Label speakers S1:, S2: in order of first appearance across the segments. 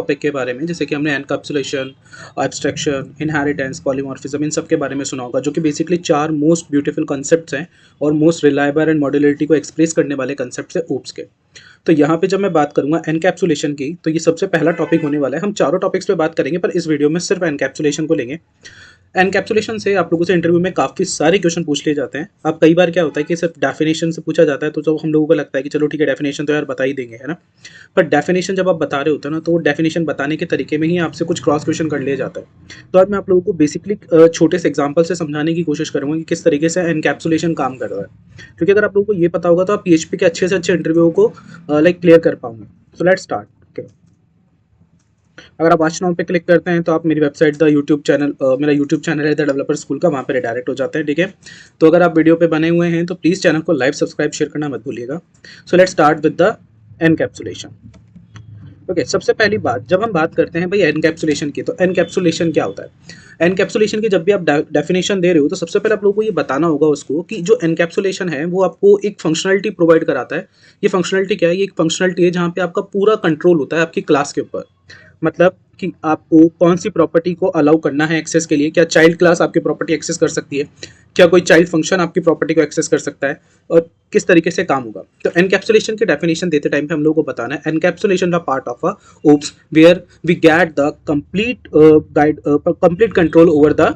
S1: Topic के बारे में, जैसे कि हमने एनकैप्सुलेशन, एब्स्ट्रैक्शन, इनहेरिटेंस, पॉलीमॉर्फिज्म इन सब के बारे में सुना होगा, जो कि बेसिकली 4 मोस्ट ब्यूटीफुल कॉन्सेप्ट्स हैं और मोस्ट रिलायबल एंड मॉड्यूलरिटी को एक्सप्रेस करने वाले कॉन्सेप्ट्स हैं ओप्स के। तो यहाँ पे जब मैं बात करूँगा एनकैप्सुलेशन की, तो ये सबसे पहला टॉपिक होने वाला है। हम चारों टॉपिक्स पे बात करेंगे, पर इस वीडियो में सिर्फ एनकैप्सुलेशन को लेंगे। एनकैप्सुलेशन से आप लोगों से इंटरव्यू में काफ़ी सारे क्वेश्चन पूछ लिए जाते हैं। अब कई बार क्या होता है कि सिर्फ डेफिनेशन से पूछा जाता है, तो हम लोगों को लगता है कि चलो ठीक है, डेफिनेशन तो यार बता ही देंगे, है ना। पर डेफिनेशन जब आप बता रहे होते हैं ना, तो वो डेफिनेशन बताने के तरीके में ही आपसे कुछ क्रॉस क्वेश्चन कर लिया जाता है। तो आज मैं आप लोगों को बेसिकली छोटे से एग्जाम्पल से समझाने की कोशिश करूँगा कि किस तरीके से एनकैप्सुलेशन काम कर रहा है, क्योंकि अगर आप लोगों को ये पता होगा तो आप PHP के अच्छे से अच्छे इंटरव्यू को क्लियर कर पाओगे। So let's start. अगर आप वॉच नाउ पे क्लिक करते हैं तो आप मेरी वेबसाइट द यूट्यूब चैनल मेरा यूट्यूब चैनल है द डेवलपर स्कूल का, वहाँ पे रिडायरेक्ट हो जाते हैं। ठीक है, तो अगर आप वीडियो पे बने हुए हैं तो प्लीज़ चैनल को लाइक, सब्सक्राइब, शेयर करना मत भूलिएगा। So let's start with the encapsulation. Okay, सबसे पहली बात, जब हम बात करते हैं भाई एनकैप्सुलेशन की, तो एनकैप्सुलेशन क्या होता है। एनकैप्सुलेशन की जब भी आप डेफिनेशन दे रहे हो, तो सबसे पहले आप लोगों को ये बताना होगा उसको कि जो एनकैप्सुलेशन है वो आपको एक फंक्शनलिटी प्रोवाइड कराता है। ये फंक्शनलिटी क्या है? ये एक फंक्शनलिटी है जहाँ पे आपका पूरा कंट्रोल होता है आपकी क्लास के ऊपर। मतलब कि आपको कौन सी प्रॉपर्टी को अलाउ करना है एक्सेस के लिए। क्या चाइल्ड क्लास आपकी प्रॉपर्टी एक्सेस कर सकती है? क्या कोई चाइल्ड फंक्शन आपकी प्रॉपर्टी को एक्सेस कर सकता है? और किस तरीके से काम होगा। तो एनकैप्सुलेशन की डेफिनेशन देते टाइम पे हम लोगों को बताना है, encapsulation the part of a OOPs where we get the complete control over the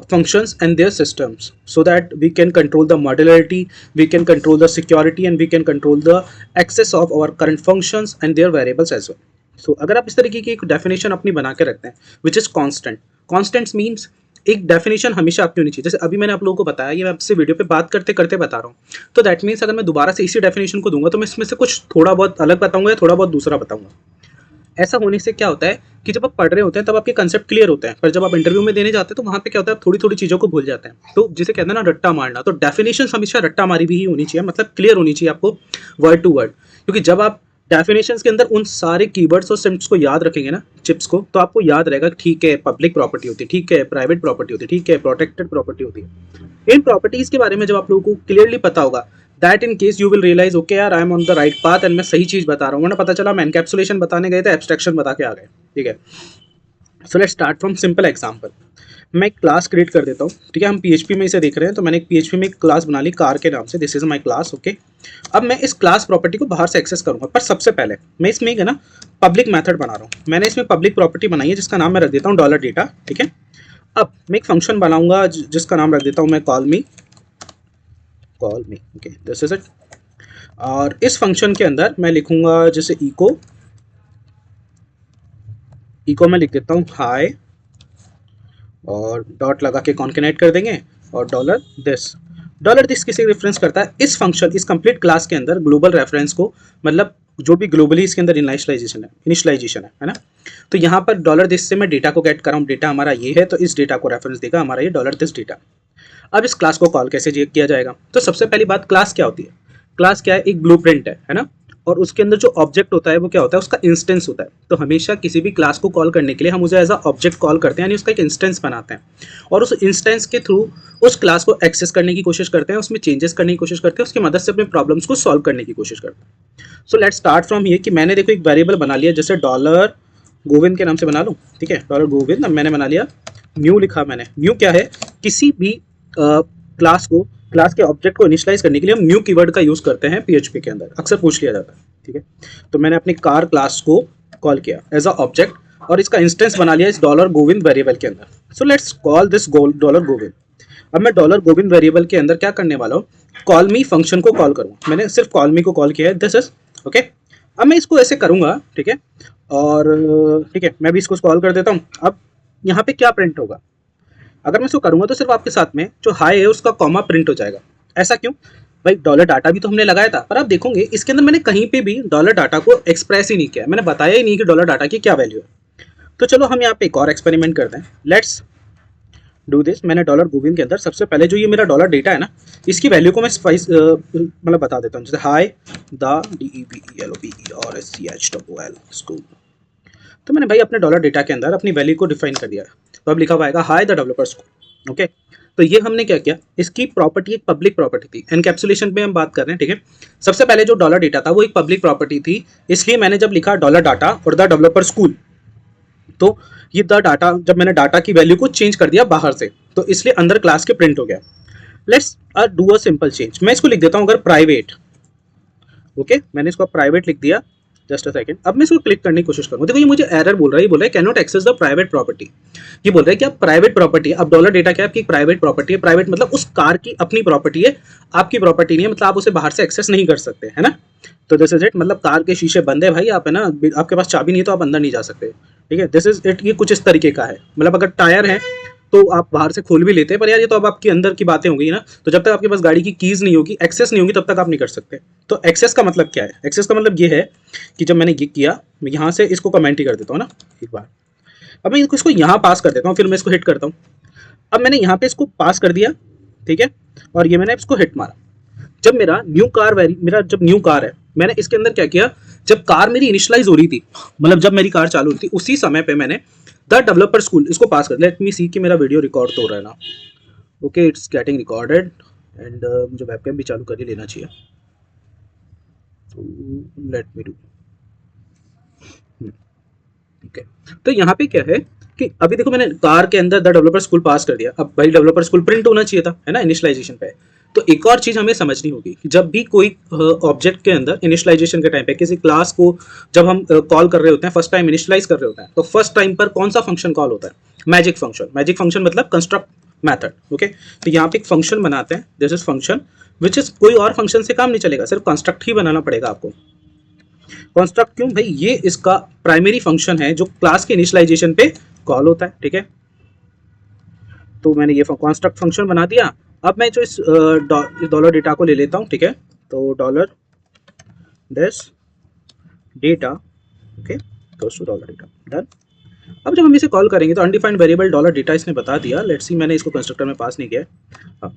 S1: functions and their systems, so that we can control the modularity, we can control the security, and we can control the access of our current functions and their variables as well. सो अगर आप इस तरीके की एक definition अपनी बना के रखते हैं which is constant. Constants means एक डेफिनेशन हमेशा आपकी होनी चाहिए। जैसे अभी मैंने आप लोगों को बताया, ये मैं आपसे वीडियो पे बात करते करते बता रहा हूँ, तो दैट मीन्स अगर मैं दोबारा से इसी डेफिनेशन को दूंगा तो मैं इसमें से कुछ थोड़ा बहुत अलग बताऊंगा या थोड़ा बहुत दूसरा बताऊंगा। ऐसा होने से क्या होता है कि जब आप पढ़ रहे होते हैं तब आपके कंसेप्ट क्लियर होते हैं, पर जब आप इंटरव्यू में देने जाते हैं तो वहाँ पे क्या होता है, आप थोड़ी थोड़ी चीज़ों को भूल जाते हैं। तो जिसे कहते हैं ना रट्टा मारना, तो डेफिनेशन हमेशा रट्टा मारी भी ही होनी चाहिए, मतलब क्लियर होनी चाहिए आपको वर्ड टू वर्ड। क्योंकि जब आप डेफिनेशंस के अंदर उन सारे कीवर्ड्स और सिम्प्स को याद रखेंगे ना, चिप्स को, तो आपको याद रहेगा ठीक है पब्लिक प्रॉपर्टी होती है, ठीक है प्राइवेट प्रॉपर्टी होती है, ठीक है प्रोटेक्टेड प्रॉपर्टी होती है। इन प्रॉपर्टीज के बारे में जब आप लोगों को क्लियरली पता होगा, that in case you will realise okay यार I am on the right path and मैं सही चीज बता रहा हूँ। वरना पता चला मैं एनकैप्सुलेशन बताने गए थे, एब्स्ट्रैक्शन बता के आ गए। ठीक है, so let's start from simple example. मैं एक क्लास क्रिएट कर देता हूँ। ठीक है, हम PHP में इसे देख रहे हैं, तो मैंने एक PHP में एक क्लास बना ली कार के नाम से, this is my class. Okay, अब मैं इस क्लास प्रॉपर्टी को बाहर से एक्सेस करूंगा, पर सबसे पहले मैं इसमें एक है ना पब्लिक मेथड बना रहा हूँ। मैंने इसमें पब्लिक प्रॉपर्टी बनाई है जिसका नाम मैं रख देता हूँ डॉलर डेटा। ठीक है, अब मैं एक फंक्शन बनाऊंगा जिसका नाम रख देता हूँ मैं call me. Okay, this is it. और इस फंक्शन के अंदर मैं लिखूंगा जैसे इको में लिख देता हूँ हाई, और डॉट लगा के कॉन्केनेट कर देंगे, और डॉलर दिस किसे रेफरेंस करता है? इस फंक्शन, इस कंप्लीट क्लास के अंदर ग्लोबल रेफरेंस को, मतलब जो भी ग्लोबली इसके अंदर इनिशियलाइजेशन है ना। तो यहाँ पर डॉलर दिस से मैं डेटा को गेट कर रहा हूँ, डेटा हमारा ये है, तो इस डेटा को रेफरेंस देगा हमारा ये डॉलर दिस डेटा। अब इस क्लास को कॉल कैसे किया जाएगा? तो सबसे पहली बात, क्लास क्या होती है? क्लास क्या है? एक ब्लूप्रिंट है ना। और उसके अंदर जो ऑब्जेक्ट होता है वो क्या होता है? उसका इंस्टेंस होता है। तो हमेशा किसी भी क्लास को कॉल करने के लिए हम उसे एज अ ऑब्जेक्ट कॉल करते हैं, यानी उसका एक इंस्टेंस बनाते हैं, और उस इंस्टेंस के थ्रू उस क्लास को एक्सेस करने की कोशिश करते हैं, उसमें चेंजेस करने की कोशिश करते हैं, उसकी मदद से अपने प्रॉब्लम्स को सॉल्व करने की कोशिश करते हैं। सो लेट्स स्टार्ट फ्रॉम ये कि मैंने देखो एक वेरिएबल बना लिया, जैसे डॉलर गोविंद के नाम से बना लूँ। ठीक है, डॉलर गोविंद मैंने बना लिया। न्यू लिखा मैंने। न्यू क्या है? किसी भी क्लास के ऑब्जेक्ट को इनिशियलाइज करने के लिए हम न्यू कीवर्ड का यूज करते हैं PHP के अंदर, अक्सर पूछ लिया जाता है। ठीक है, तो मैंने अपनी कार क्लास को कॉल किया एज अ ऑब्जेक्ट, और इसका इंस्टेंस बना लिया इस डॉलर गोविंद वेरिएबल के अंदर। So let's call this dollar Govind. अब मैं डॉलर गोविंद वेरिएबल के अंदर क्या करने वाला हूँ? कॉल मी फंक्शन को कॉल करूँगा। मैंने सिर्फ कॉल मी को कॉल किया है, दिस इज ओके। अब मैं इसको ऐसे करूँगा, ठीक है, और ठीक है मैं भी इसको कॉल कर देता हूँ। अब यहाँ पे क्या प्रिंट होगा? अगर मैं इसको करूंगा तो सिर्फ आपके साथ में जो हाई है उसका कॉमा प्रिंट हो जाएगा। ऐसा क्यों भाई? डॉलर डाटा भी तो हमने लगाया था, पर आप देखोगे इसके अंदर मैंने कहीं पे भी डॉलर डाटा को एक्सप्रेस ही नहीं किया, मैंने बताया ही नहीं कि डॉलर डाटा की क्या वैल्यू है। तो चलो हम यहाँ पे एक और एक्सपेरिमेंट करते हैं। Let's do this. मैंने डॉलर गोविंद के अंदर सबसे पहले जो ये मेरा डॉलर डेटा है ना, इसकी वैल्यू को मैं मतलब बता देता हूँ, जैसे हाई द DEVELOPERSCHOOL स्कूल। तो मैंने भाई अपने डॉलर डेटा के अंदर अपनी वैल्यू को डिफाइन कर दिया है। तो अब लिखा हुआ आएगा high the developer school. Okay, तो ये हमने क्या किया, इसकी प्रॉपर्टी एक पब्लिक प्रॉपर्टी थी, एनकैप्सुलेशन पे हम बात कर रहे हैं, ठीक है। सबसे पहले जो डॉलर डेटा था वो एक पब्लिक प्रॉपर्टी थी, इसलिए मैंने जब लिखा डॉलर डाटा और द डेवलपर स्कूल, तो ये द डाटा, जब मैंने डाटा की वैल्यू को चेंज कर दिया बाहर से, तो इसलिए अंदर क्लास के प्रिंट हो गया। Let's do a simple change, मैं इसको लिख देता हूँ अगर प्राइवेट, ओके, मैंने इसको प्राइवेट लिख दिया, जस्ट अ सेकंड। अब मैं इसको क्लिक करने की कोशिश करूँ, देखो ये मुझे एरर बोल रहा है, ये बोल रहा है can not access the private property, ये बोल रहा है कि आप प्राइवेट प्रॉपर्टी, अब डॉलर डेटा क्या है, आपकी प्राइवेट प्रॉपर्टी है, प्राइवेट मतलब उस कार की अपनी प्रॉपर्टी है, आपकी प्रॉपर्टी नहीं है, मतलब आप उसे बाहर से एक्सेस नहीं कर सकते, है ना। तो दिस इज इट, मतलब कार के शीशे बंद है भाई, आप है ना, आपके पास चाबी नहीं है तो आप अंदर नहीं जा सकते, ठीक है, दिस इज इट। ये कुछ इस तरीके का है, मतलब अगर टायर है तो आप बाहर से खोल भी लेते हैं, पर यार ये तो अब आपकी अंदर की बातें हो गई ना, तो जब तक आपके पास गाड़ी की कीज नहीं होगी, एक्सेस नहीं होगी, तब तक आप नहीं कर सकते। तो एक्सेस का मतलब क्या है, एक्सेस का मतलब ये है कि जब मैंने ये किया, मैं यहाँ से इसको कमेंट ही कर देता हूँ ना एक बार, अब मैं इसको यहाँ पास कर देता हूँ, फिर मैं इसको हिट करता हूँ। अब मैंने यहाँ पे इसको पास कर दिया, ठीक है, और ये मैंने इसको हिट मारा। जब मेरा न्यू कार मेरा जब न्यू कार है, मैंने इसके अंदर क्या किया, जब कार मेरी इनिशियलाइज हो रही थी, मतलब जब मेरी कार चालू हुई थी, उसी समय पे मैंने द डेवलपर स्कूल इसको पास कर, लेट मी सी कि मेरा वीडियो रिकॉर्ड तो हो रहा है ना, okay, it's getting recorded and मुझे वेबकैम भी चालू कर ही लेना चाहिए, तो लेट मी डू, ठीक है। तो यहाँ पे क्या है कि अभी देखो मैंने कार के अंदर द डेवलपर स्कूल पास कर दिया, अब भाई डेवलपर स्कूल प्रिंट होना चाहिए था, है ना, इनिशियलाइजेशन पे। तो एक और चीज हमें समझनी होगी कि जब भी कोई ऑब्जेक्ट के अंदर इनिशियलाइजेशन के टाइम पे किसी क्लास को जब हम कॉल कर रहे होते हैं, फर्स्ट टाइम इनिशियलाइज कर रहे होते हैं, तो फर्स्ट टाइम पर कौन सा फंक्शन कॉल होता है, मैजिक फंक्शन। मैजिक फंक्शन मतलब कंस्ट्रक्ट मैथड, ओके। तो यहाँ पे एक फंक्शन बनाते हैं, this is function which is, कोई और फंक्शन से काम नहीं चलेगा, सिर्फ कंस्ट्रक्ट ही बनाना पड़ेगा आपको। कंस्ट्रक्ट क्यों भाई, ये इसका प्राइमरी फंक्शन है जो क्लास के इनिशियलाइजेशन पे कॉल होता है, ठीक है। तो मैंने ये कंस्ट्रक्ट फंक्शन बना दिया। अब मैं जो इस डॉलर डेटा को ले लेता हूँ, ठीक है, तो dollar this data, okay, goes to dollar data, done. अब जब हम इसे कॉल करेंगे तो अनडिफाइंड वेरिएबल डॉलर डेटा इसने बता दिया, लेट्स सी, मैंने इसको कंस्ट्रक्टर में पास नहीं किया।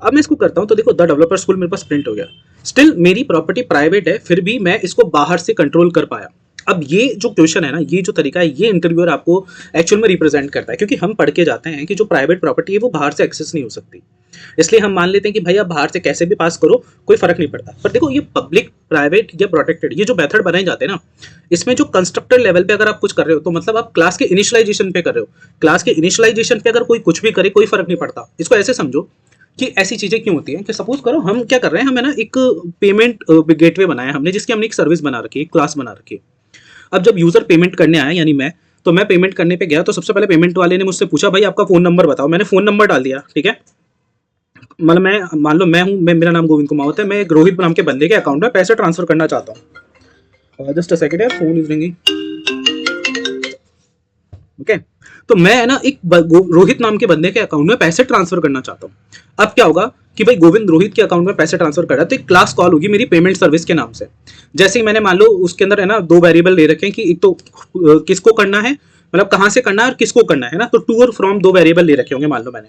S1: अब मैं इसको करता हूँ तो देखो द डेवलपर स्कूल मेरे पास प्रिंट हो गया। स्टिल मेरी प्रॉपर्टी प्राइवेट है, फिर भी मैं इसको बाहर से कंट्रोल कर पाया। अब ये जो क्वेश्चन है ना, ये जो तरीका है, ये इंटरव्यूअर आपको एक्चुअल में रिप्रेजेंट करता है, क्योंकि हम पढ़ के जाते हैं कि जो प्राइवेट प्रॉपर्टी है वो बाहर से एक्सेस नहीं हो सकती, इसलिए हम मान लेते हैं कि भाई आप बाहर से कैसे भी पास करो, कोई फर्क नहीं पड़ता। पर देखो ये पब्लिक, प्राइवेट या प्रोटेक्टेड, ये जो मेथड बनाए जाते हैं ना, इसमें जो कंस्ट्रक्टर लेवल पे अगर आप कुछ कर रहे हो तो मतलब आप क्लास के इनिशियलाइजेशन पे कर रहे हो, क्लास के इनिशियलाइजेशन पे अगर कोई कुछ भी करे कोई फर्क नहीं पड़ता। इसको ऐसे समझो कि ऐसी चीजें क्यों होती हैं कि सपोज करो हम क्या कर रहे हैं, हमें ना एक पेमेंट गेटवे बनाया हमने, जिसकी हमने एक सर्विस बना रखी है, एक क्लास बना रखी है। अब जब यूजर पेमेंट करने आया, यानी मैं, तो मैं पेमेंट करने पे गया, तो सबसे पहले पेमेंट वाले ने मुझसे पूछा भाई आपका फोन नंबर बताओ, मैंने फोन नंबर डाल दिया, ठीक है। मतलब मैं मान लो मैं हूँ, मेरा नाम गोविंद कुमार है, मैं एक रोहित नाम के बंदे के अकाउंट में पैसे ट्रांसफर करना चाहता हूँ। जस्ट अ सेकंड यार, फोन इज रिंगिंग, ओके। तो मैं है ना एक रोहित नाम के बंदे के अकाउंट में पैसे ट्रांसफर करना चाहता हूँ। अब क्या होगा कि भाई गोविंद रोहित के अकाउंट में पैसे ट्रांसफर कर रहा है, तो एक क्लास कॉल होगी मेरी पेमेंट सर्विस के नाम से। जैसे ही मैंने मान लो उसके अंदर है ना दो वेरिएबल ले रखे हैं कि एक तो किसको करना है, मतलब कहाँ से करना है और किसको करना है ना, तो टू और फ्रॉम दो वेरिएबल ले रखे होंगे मान लो मैंने।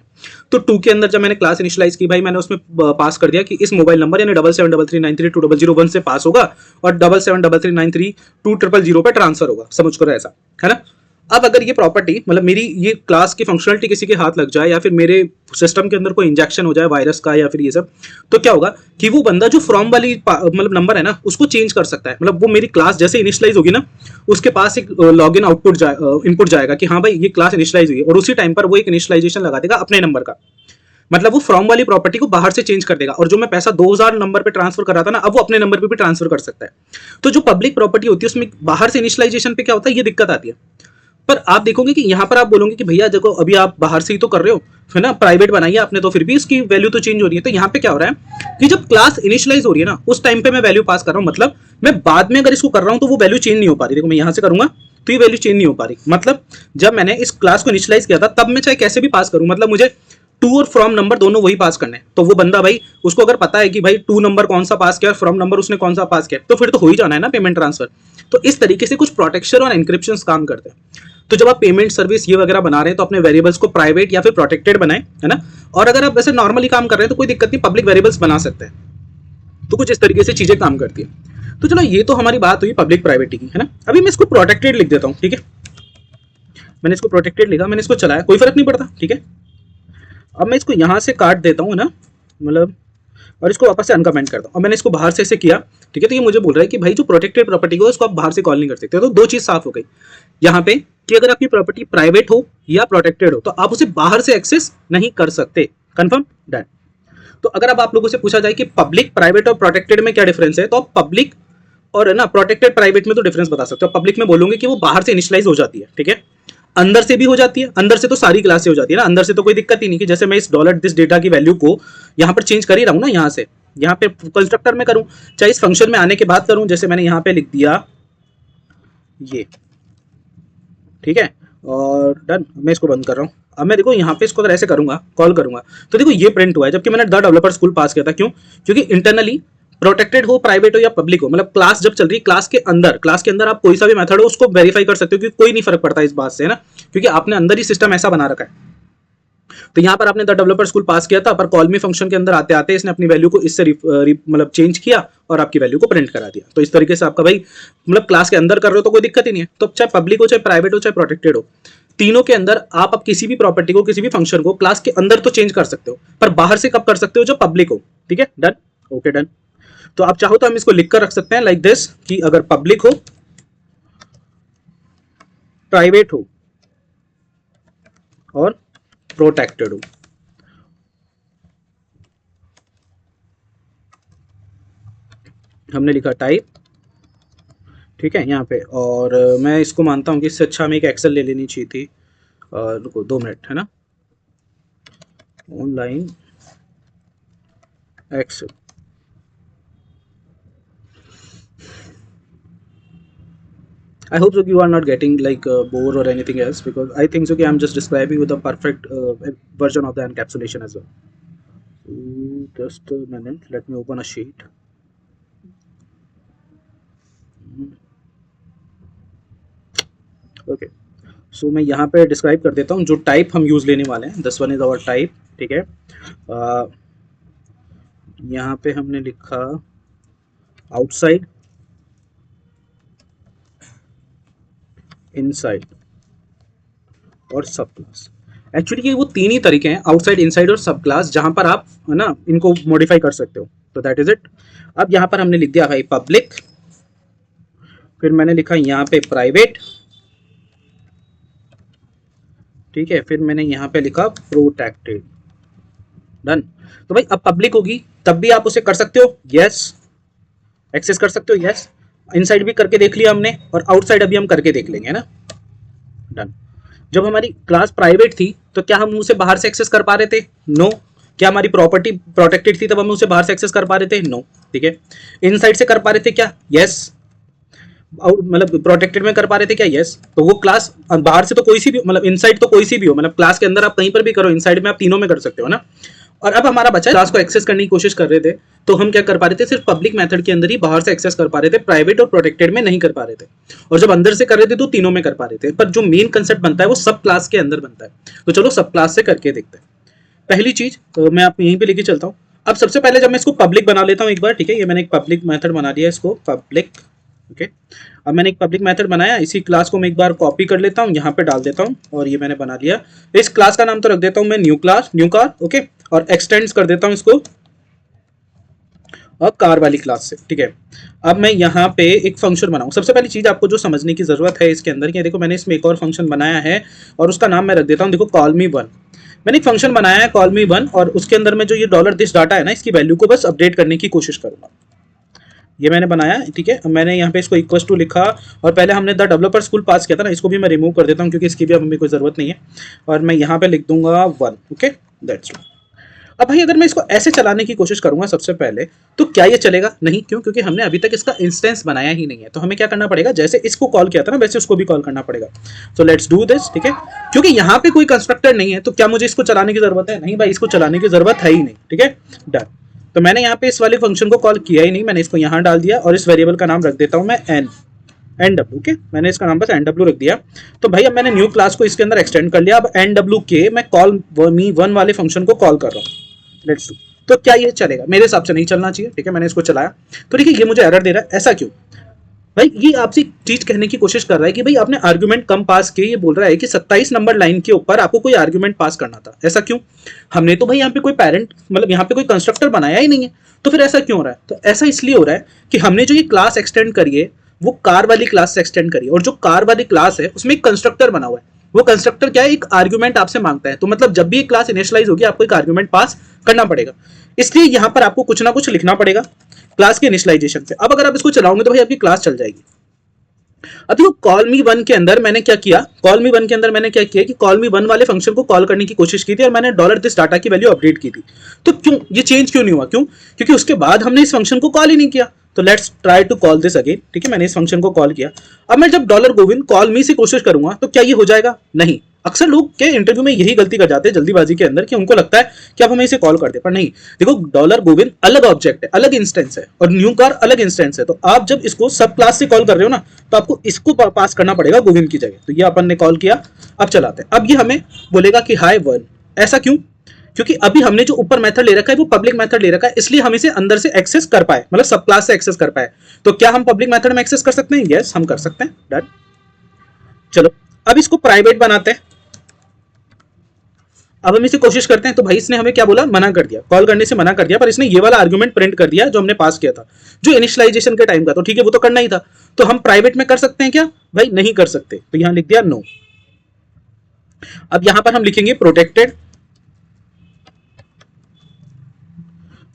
S1: तो टू के अंदर जब मैंने क्लास इनिशियलाइज की भाई, मैंने उसमें पास कर दिया कि इस मोबाइल नंबर यानी 7733932001 से पास होगा और 7733932000 पे ट्रांसफर होगा, समझ करो ऐसा, है ना। अब अगर ये प्रॉपर्टी, मतलब मेरी ये क्लास की फंक्शनलिटी किसी के हाथ लग जाए या फिर मेरे सिस्टम के अंदर कोई इंजेक्शन हो जाए वायरस का या फिर ये सब, तो क्या होगा कि वो बंदा जो फ्रॉम वाली मतलब नंबर है ना उसको चेंज कर सकता है। मतलब वो मेरी क्लास जैसे इनिशियलाइज होगी ना, उसके पास एक लॉगिन आउटपुट इनपुट जाएगा कि हाँ भाई ये क्लास इनिशियलाइज हुई है, और उसी टाइम पर वो एक इनिशियलाइजेशन लगा देगा अपने नंबर का। मतलब वो फ्रॉम वाली प्रॉपर्टी को बाहर से चेंज कर देगा, और जो मैं पैसा 2000 नंबर पे ट्रांसफर कर रहा था ना, अब वो अपने नंबर पे भी ट्रांसफर कर सकता है। तो जो पब्लिक प्रॉपर्टी होती है उसमें बाहर से इनिशियलाइजेशन पे क्या होता है, ये दिक्कत आती है। पर आप देखोगे कि यहाँ पर आप बोलोगे कि भैया देखो अभी आप बाहर से ही तो कर रहे हो, है ना, प्राइवेट बनाई है आपने, तो फिर भी इसकी वैल्यू तो चेंज हो रही है। तो यहाँ पे क्या हो रहा है कि जब क्लास इनिशियलाइज हो रही है ना, उस टाइम पे मैं वैल्यू पास कर रहा हूँ, मतलब मैं बाद में अगर इसको कर रहा हूँ तो वो वैल्यू चेंज नहीं हो पा रही। देखो मैं यहाँ से करूंगा तो ये वैल्यू चेंज नहीं हो पा रही, मतलब जब मैंने इस क्लास को इनिशियलाइज किया था तब मैं चाहे कैसे भी पास करूँ, मतलब मुझे टू और फ्रॉम नंबर दोनों वही पास करने, तो वो बंदा भाई उसको अगर पता है कि भाई टू नंबर कौन सा पास किया, फ्रॉम नंबर उसने कौन सा पास किया, तो फिर तो हो ही जाना है ना पेमेंट ट्रांसफर। तो इस तरीके से कुछ प्रोटेक्शन और एनक्रिप्शन काम करते हैं। तो जब आप पेमेंट सर्विस ये वगैरह बना रहे हैं तो अपने वेरिएबल्स को प्राइवेट या फिर प्रोटेक्टेड बनाएं, है ना। और अगर आप वैसे नॉर्मली काम कर रहे हैं तो कोई दिक्कत नहीं, पब्लिक वेरिएबल्स बना सकते हैं। तो कुछ इस तरीके से चीजें काम करती है। तो चलो ये तो हमारी बात हुई पब्लिक प्राइवेट की, है ना। अभी मैं इसको प्रोटेक्टेड लिख देता हूँ, ठीक है। मैंने इसको प्रोटेक्टेड लिखा, मैंने इसको चलाया, कोई फर्क नहीं पड़ता, ठीक है। अब मैं इसको यहाँ से काट देता हूँ ना, मतलब, और इसको वापस से अनकमेंट करता हूँ। अब मैंने इसको बाहर से ऐसे किया, ठीक है, तो ये मुझे बोल रहा है कि भाई जो प्रोटेक्टेड प्रॉपर्टी को उसको आप बाहर से कॉल नहीं कर सकते। तो दो चीज साफ हो गई यहाँ पे कि अगर आपकी प्रॉपर्टी प्राइवेट हो या प्रोटेक्टेड हो तो आप उसे बाहर से एक्सेस नहीं कर सकते। Confirm done. तो अगर अब आप लोगों से पूछा जाए कि पब्लिक, प्राइवेट और प्रोटेक्टेड में क्या डिफरेंस है, तो आप पब्लिक और है ना प्रोटेक्टेड प्राइवेट में तो डिफरेंस बता सकते हो। पब्लिक में बोलोगे कि वो बाहर से इनिशियलाइज हो जाती है, ठीक है, अंदर से भी हो जाती है, अंदर से तो सारी क्लास से हो जाती है ना, अंदर से तो कोई दिक्कत ही नहीं कि जैसे मैं इस डॉलर दिस डेटा की वैल्यू को यहाँ पर चेंज कर ही रहा हूँ ना, यहाँ से यहाँ पे कंस्ट्रक्टर में करूँ चाहे इस फंक्शन में आने के बाद करूँ, जैसे मैंने यहाँ पे लिख दिया ये, ठीक है, और डन। मैं इसको बंद कर रहा हूँ। अब मैं देखो यहाँ पे इसको अगर ऐसे करूंगा, कॉल करूंगा, तो देखो ये प्रिंट हुआ है, जबकि मैंने द डेवलपर स्कूल पास किया था। क्यों? क्योंकि इंटरनली प्रोटेक्टेड हो, प्राइवेट हो या पब्लिक हो, मतलब क्लास जब चल रही है, क्लास के अंदर आप कोई सा भी मेथड हो उसको वेरीफाई कर सकते हो, क्योंकि कोई नहीं फर्क पड़ता इस बात से, है ना, क्योंकि आपने अंदर ही सिस्टम ऐसा बना रखा है। तो यहाँ पर आपने द डेवलपर स्कूल पास किया था, पर कॉल मी फंक्शन के अंदर आते आते इसने अपनी वैल्यू को इससे मतलब चेंज किया और आपकी वैल्यू को प्रिंट करा दिया। तो इस तरीके से आपका भाई मतलब क्लास के अंदर कर रहे हो तो कोई दिक्कत ही नहीं है। तो चाहे पब्लिक हो, चाहे प्राइवेट हो, चाहे प्रोटेक्टेड हो, तीनों के अंदर आप अब किसी भी प्रॉपर्टी को, किसी भी फंक्शन को क्लास के अंदर तो चेंज कर सकते हो, पर बाहर से कब कर सकते हो? जब पब्लिक हो। ठीक है, डन, ओके डन। तो आप चाहो तो हम इसको लिख कर रख सकते हैं लाइक दिस कि अगर पब्लिक हो, प्राइवेट हो और प्रोटेक्टेड हो, हमने लिखा टाइप, ठीक है यहाँ पे। और मैं इसको मानता हूँ कि इससे अच्छा हमें एक एक्सेल ले लेनी चाहिए थी। रुको 2 मिनट, है ना, online Excel. I hope so you are not getting like bored or anything else, because I think so कि I'm just describing with a perfect version of the encapsulation as well. Just a minute, let me open a sheet. Okay, so मैं यहाँ पे describe कर देता हूँ जो type हम use लेने वाले हैं। This one is our type, ठीक है। यहाँ पे हमने लिखा आउटसाइड, इनसाइड और सब क्लास। एक्चुअली ये वो तीन ही तरीके हैं, आउटसाइड, इनसाइड और सब क्लास, जहां पर आप है ना इनको मॉडिफाई कर सकते हो। तो दैट इज इट। अब यहाँ पर हमने लिख दिया भाई पब्लिक, फिर मैंने लिखा यहाँ पे प्राइवेट, ठीक है, फिर मैंने यहाँ पे लिखा प्रोटेक्टेड, डन। तो भाई अब पब्लिक होगी तब भी आप उसे कर सकते हो, यस, एक्सेस कर सकते हो, यस। इनसाइड भी करके देख लिया हमने, और आउटसाइड अभी हम करके देख लेंगे, है ना, डन। जब हमारी क्लास प्राइवेट थी तो क्या हम उसे बाहर से एक्सेस कर पा रहे थे? नो। क्या हमारी प्रॉपर्टी प्रोटेक्टेड थी तब हम उसे बाहर से एक्सेस कर पा रहे थे? नो। ठीक है। इनसाइड से कर पा रहे थे क्या? यस। मतलब प्रोटेक्टेड में कर पा रहे थे क्या? यस। तो वो क्लास बाहर से तो कोई सी भी, मतलब इनसाइड तो कोई सी भी हो, मतलब क्लास के अंदर आप कहीं पर भी करो, इनसाइड में आप तीनों में कर सकते हो ना। और अब हमारा बच्चा क्लास को एक्सेस करने की कोशिश कर रहे थे, तो हम क्या कर पा रहे थे? सिर्फ पब्लिक मेथड के अंदर ही बाहर से एक्सेस कर पा रहे थे, प्राइवेट और प्रोटेक्टेड में नहीं कर पा रहे थे। और जब अंदर से कर रहे थे तो तीनों में कर पा रहे थे, पर जो मेन कंसेप्ट बनता है वो सब क्लास के अंदर बनता है। तो चलो सब क्लास से करके देखते हैं। पहली चीज मैं आप यहीं पे लेके चलता हूँ। अब सबसे पहले जब मैं इसको पब्लिक बना लेता हूँ एक बार, ठीक है, ये मैंने एक पब्लिक मेथड बना दिया, इसको पब्लिक, ओके। अब मैंने एक पब्लिक मेथड बनाया, इसी क्लास को मैं एक बार कॉपी कर लेता हूँ, यहाँ पे डाल देता हूँ, और ये मैंने बना लिया। इस क्लास का नाम तो रख देता हूँ मैं new class, new car, okay, और एक्सटेंड कर देता हूँ इसको और कार वाली क्लास से, ठीक है। अब मैं यहाँ पे एक फंक्शन बनाऊँ। सबसे पहली चीज आपको जो समझने की जरूरत है इसके अंदर, कि देखो मैंने इसमें एक और फंक्शन बनाया है और उसका नाम मैं रख देता हूँ, देखो कॉल मी वन। मैंने एक फंक्शन बनाया है कॉल मी वन, और उसके अंदर में जो ये डॉलर दिस डाटा है ना, इसकी वैल्यू को बस अपडेट करने की कोशिश करूंगा। ये मैंने बनाया, ठीक है। मैंने यहाँ पे इसको इक्वल टू लिखा, और पहले हमने द डेवलपर स्कूल पास किया था ना, इसको भी मैं रिमूव कर देता हूँ क्योंकि इसकी भी अब हमें कोई जरूरत नहीं है। और मैं यहाँ पे लिख दूंगा 1, ओके, दैट्स इट। अब भाई अगर मैं इसको ऐसे चलाने की कोशिश करूंगा सबसे पहले, तो क्या ये चलेगा? नहीं। क्यों? क्योंकि हमने अभी तक इसका इंस्टेंस बनाया ही नहीं है। तो हमें क्या करना पड़ेगा? जैसे इसको कॉल किया था ना, वैसे उसको भी कॉल करना पड़ेगा। सो लेट्स डू दिस, ठीक है। क्योंकि यहाँ पे कोई कंस्ट्रक्टर नहीं है, तो क्या मुझे इसको चलाने की जरूरत है? नहीं भाई, इसको चलाने की जरूरत है ही नहीं, ठीक है, डन। तो मैंने यहाँ पे इस वाले फंक्शन को कॉल किया ही नहीं, मैंने इसको यहाँ डाल दिया, और इस वेरिएबल का नाम रख देता हूँ मैं एन डब्ल्यू, ओके। मैंने इसका नाम बस एन डब्ल्यू रख दिया। तो भाई अब मैंने न्यू क्लास को इसके अंदर एक्सटेंड कर लिया। अब एन डब्ल्यू के मैं कॉल मी वन वाले फंक्शन को कॉल कर रहा हूँ, लेट्स डू। तो क्या ये चलेगा? मेरे हिसाब से नहीं चलना चाहिए, ठीक है। मैंने इसको चलाया तो ठीक है, ये मुझे एरर दे रहा है, ऐसा क्यों? भाई ये आपसे चीज कहने की कोशिश कर रहा है कि भाई आपने आर्गुमेंट कम पास किए, ये बोल रहा है कि 27 नंबर लाइन के ऊपर आपको कोई आर्गुमेंट पास करना था। ऐसा क्यों? हमने तो भाई यहाँ पे कोई पेरेंट मतलब यहाँ पे कोई कंस्ट्रक्टर बनाया ही नहीं है, तो फिर ऐसा क्यों हो रहा है? तो ऐसा इसलिए हो रहा है कि हमने जो ये क्लास एक्सटेंड करी है वो कार वाली क्लास से एक्सटेंड करी है, और जो कार वाली क्लास है उसमें एक कंस्ट्रक्टर बना हुआ है। वो कंस्ट्रक्टर क्या है? एक आर्गुमेंट आपसे मांगता है। तो मतलब जब भी एक क्लास इनिशियलाइज होगी आपको एक आर्गुमेंट पास करना पड़ेगा, इसलिए यहां पर आपको कुछ ना कुछ लिखना पड़ेगा क्लास के इनिशियलाइजेशन पे। अब अगर आप इसको चलाओगे तो भाई आपकी क्लास चल जाएगी। अब देखो कॉल मी वन के अंदर मैंने क्या किया, कॉल मी वन के अंदर मैंने क्या किया कि कॉल मी वन वाले फंक्शन को कॉल करने की कोशिश की थी, और मैंने डॉलर दिस डाटा की वैल्यू अपडेट की थी। तो क्यों ये चेंज क्यों नहीं हुआ? क्यों? क्योंकि उसके बाद हमने इस फंक्शन को कॉल ही नहीं किया। तो let's try to call this again. ठीक है, मैंने इस फंक्शन को कॉल किया। अब मैं जब डॉलर गोविंद कॉल मी से कोशिश करूंगा तो क्या ये हो जाएगा? नहीं। अक्सर लोग के इंटरव्यू में यही गलती कर जाते हैं जल्दीबाजी के अंदर, कि उनको लगता है कि अब हमें इसे कॉल कर दे, पर नहीं। देखो डॉलर गोविंद अलग ऑब्जेक्ट है, अलग इंस्टेंस है, और न्यू कार अलग इंस्टेंस है। तो आप जब इसको सब क्लास से कॉल कर रहे हो ना, तो आपको इसको पास करना पड़ेगा गोविंद की जगह। तो ये अपन ने कॉल किया। अब चलाते हैं। अब ये हमें बोलेगा कि हाय वन। ऐसा क्यों? क्योंकि अभी हमने जो ऊपर मेथड ले रखा है वो पब्लिक मेथड ले रखा है, इसलिए हम इसे अंदर से एक्सेस कर पाए, मतलब सब क्लास से एक्सेस कर पाए। तो क्या हम पब्लिक मेथड में एक्सेस कर सकते हैं? यस, हम कर सकते हैं। डन। चलो अब इसको प्राइवेट बनाते हैं। अब हम इसे कोशिश करते हैं। तो भाई इसने हमें क्या बोला? मना कर दिया, कॉल करने से मना कर दिया, पर इसने ये वाला आर्गुमेंट प्रिंट कर दिया जो हमने पास किया था, जो इनिशियलाइजेशन के टाइम का। तो ठीक है, वो तो करना ही था। तो हम प्राइवेट में कर सकते हैं क्या? भाई नहीं कर सकते। तो यहां लिख दिया नो। अब यहां पर हम लिखेंगे प्रोटेक्टेड।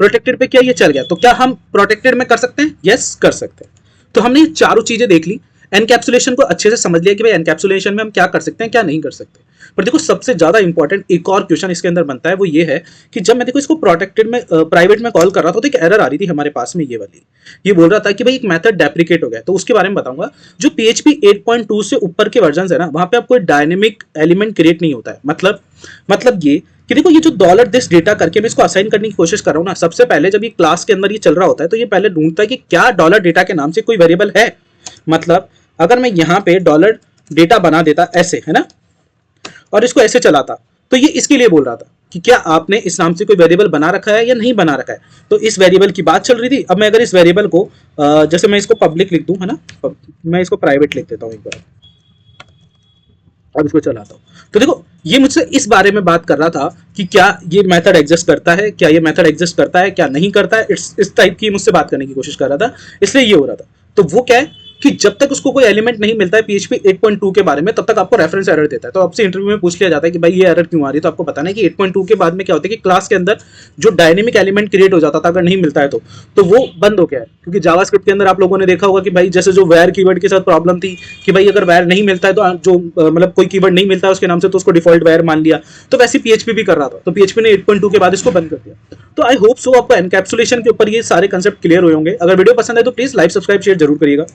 S1: प्रोटेक्टेड पे क्या ये चल गया? तो क्या हम प्रोटेक्टेड में कर सकते हैं? यस, कर सकते हैं। तो हमने ये चारों चीजें देख ली, एनकैप्सुलेशन को अच्छे से समझ लिया कि भाई एनकैप्सुलेशन में हम क्या कर सकते हैं, क्या नहीं कर सकते। पर देखो सबसे ज्यादा इंपॉर्टेंट एक और क्वेश्चन इसके अंदर बनता है, वो ये है कि जब मैं देखो इसको प्रोटेक्टेड में प्राइवेट में कॉल कर रहा था तो एक एरर आ रही थी हमारे पास में, ये वाली। ये बोल रहा था कि भाई एक मेथड डेप्रिकेट हो गया। तो उसके बारे में बताऊंगा। जो PHP 8.2 से ऊपर के वर्जन है ना, वहां पे आपको डायनेमिक एलिमेंट क्रिएट नहीं होता है। मतलब ये कि देखो ये जो डॉलर दिस डेटा करके मैं इसको असाइन करने की कोशिश कर रहा हूं ना, सबसे पहले जब ये क्लास के अंदर ये चल रहा होता है तो ये पहले ढूंढता है कि क्या डॉलर डेटा के नाम से कोई वेरिएबल है। मतलब अगर मैं यहां पे डॉलर डेटा बना देता ऐसे, है ना, और इसको ऐसे चलाता, तो ये इसके लिए बोल रहा था कि क्या आपने इस नाम से कोई वेरिएबल बना रखा है या नहीं बना रखा है। तो इस वेरिएबल की बात चल रही थी। अब मैं अगर इस वेरिएबल को जैसे मैं इसको पब्लिक लिख दूं, है ना, मैं इसको प्राइवेट लिख देता हूं एक बार। अब इसको चलाता हूं तो देखो ये मुझसे इस बारे में बात कर रहा था कि क्या ये मेथड एग्जिस्ट करता है, क्या ये मेथड एग्जिस्ट करता है, क्या नहीं करता है। इस टाइप की मुझसे बात करने की कोशिश कर रहा था, इसलिए ये हो रहा था। तो वो क्या है कि जब तक उसको कोई एलिमेंट नहीं मिलता है PHP 8.2 के बारे में, तब तक आपको रेफरेंस एरर देता है। तो आपसे इंटरव्यू में पूछ लिया जाता है कि भाई ये एरर क्यों आ रही है, तो आपको बताना है कि 8.2 के बाद में क्या होता है कि क्लास के अंदर जो डायनेमिक एलिमेंट क्रिएट हो जाता था, अगर नहीं मिलता है तो वो बंद हो गया है। क्योंकि जावास्क्रिप्ट के अंदर आप लोगों ने देखा होगा कि भाई जैसे जो वेयर कीवर्ड के साथ प्रॉब्लम थी कि भाई अगर वेयर नहीं मिलता है तो जो मतलब कोई कीवर्ड नहीं मिलता है उसके नाम से, तो उसको डिफॉल्ट वेयर मान लिया। तो वैसे PHP भी कर रहा था, तो PHP ने 8.2 के बाद इसको बंद कर दिया। तो आई होप सो आपको एनकैप्सुलेशन के ऊपर ये सारे कंसेप्ट क्लियर हुए होंगे। अगर वीडियो पसंद है तो प्लीज लाइक, सब्सक्राइब, शेयर जरूर करिएगा।